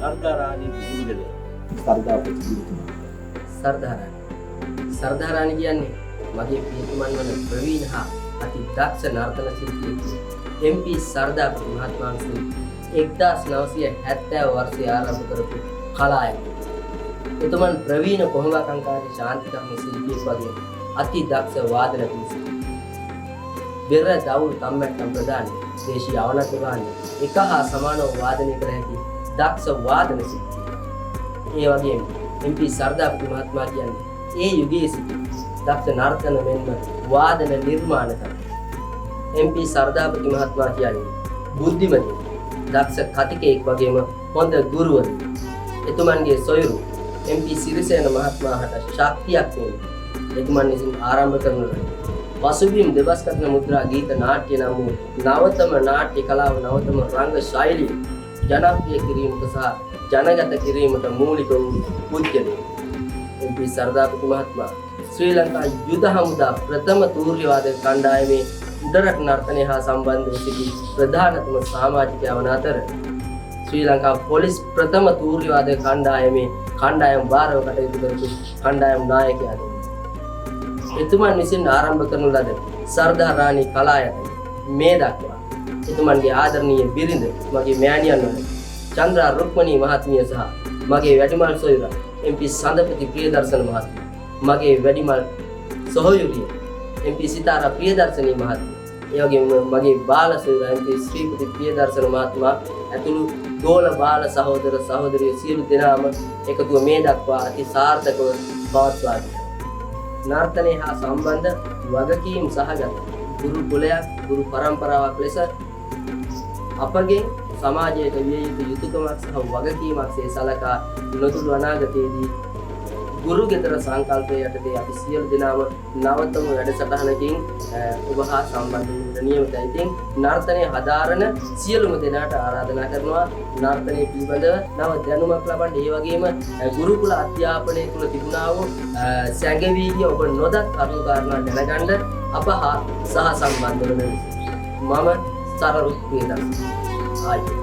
සර්දාරාණි ගුරුදෙල සර්දාපති ගුරුතුමා. සර්දාරාණි කියන්නේ මගේ පියතුමන් වන ප්‍රවීණ හා අති දක්ෂ නර්තන ශිල්පියෙකි. MP සර්දාපති මහත්මයා විසින් 1970 වර්ෂයේ ආරම්භ කරපු කලායක. එතුමන් ප්‍රවීණ කොහොඹකංකාරී ශාන්තිකර්ම ශිල්පියෙක් වගේ අති දක්ෂ වාදන පිළිසෙ. බෙර දවුල් කම්මැට්ටම් ප්‍රදාන දේශීය අවනත ගාන එක හා සමානව වාදනය කර හැකි දක්ෂ වාදන ශිල්පියෙක්. ඒ වගේම MP සර්දාපති මහත්මයා කියන්නේ ඒ යුගයේ සිට දක්ෂ නර්තන මෙන්ම වාදන නිර්මාණකරුවෙක්. MP සර්දාපති මහත්මයා කියන්නේ බුද්ධිමත් දක්ෂ කතිකයෙක් වගේම හොඳ ගුරුවරයෙක්. එතුමන්ගේ සොයුරු MP සිරිසේන මහත්මයාට ශක්තියක් වුණා. එතුමන් විසින් ආරම්භ කරන ලද පසුබිම් දෙබස්කරන මුද්‍රා ගීත නාට්‍ය නම් වූ නවතම නාට්‍ය කලාව නවතම රංග ශෛලිය ජනප්‍රිය කිරීමට සහ ජනගත කිරීමට මූලික වූ පුද්ගලයෙක්. MP සර්දාපති මහත්මයා ශ්‍රී ලංකා යුද හමුදා ප්‍රථම තූර්ය වාදක කණ්ඩායමේ උඩරට නර්තනය හා සම්බන්ධව සිටි ප්‍රධානතම සමාජිකයා වන අතර ශ්‍රී ලංකා පොලිස් ප්‍රථම තූර්ය වාදක කණ්ඩායමේ කණ්ඩායම් භාරව කටයුතු කරපු කණ්ඩායම් නායකයා. එතුමන් විසින් ආරම්භ කරනු ලද සර්දාරාණි කලායතනය මේ දක්වා එතුමන්ගේ ආදරණීය බිරිඳ මගේ මෑණියන් වන චන්ද්‍රා රුක්මනී මහත්මිය සහ මගේ වැඩිමල් සොයුරා MP සඳපති ප්‍රියදර්ශන මහත්මිය, මගේ වැඩිමල් සොහොයුරිය MP සිතාරා ප්‍රියදර්ශනී මහත්මිය, ඒ වගේම මගේ බාල සොයුරා MP ශ්‍රීපති ප්‍රියදර්ශන මහත්මයා ඇතුළු ගෝල බාල සහෝදර සහෝදරියෝ සියලු දෙනාම එකතුව මේ දක්වා අති සාර්ථකව පවත්වා දී නර්තනය හා සම්බන්ධ වගකීම් සහගත ගුරු කුලයක් ගුරු පරම්පරාවක් ලෙස අපගේ සමාජයට විය යුතු යුතුකමක් සහ වගකීමක් සේ සලකා නොදුරු අනාගතයේදී ගුරු ගෙදර සංකල්පය යටතේ අපි සියලු දෙනාම නවතම වැඩසටහනකින් ඔබ හා සම්බන්ධ වෙන්න නියමිතයි. ඉතින් නර්තනය හදාරන සියලුම දෙනාට ආරාධනා කරනවා නර්තනය පිළිබඳව නව දැනුමක් ලබන්න. ඒ වගේම ගුරුකුල අධ්‍යාපනය තුළ තිබුණා වූ සැඟවීම ඔබ නොදත් කරුණු කාරණා දැනගන්න අප හා සහ සම්බන්ධ වෙන මම සරරුත් ප්‍රියදර්ශන. ආයි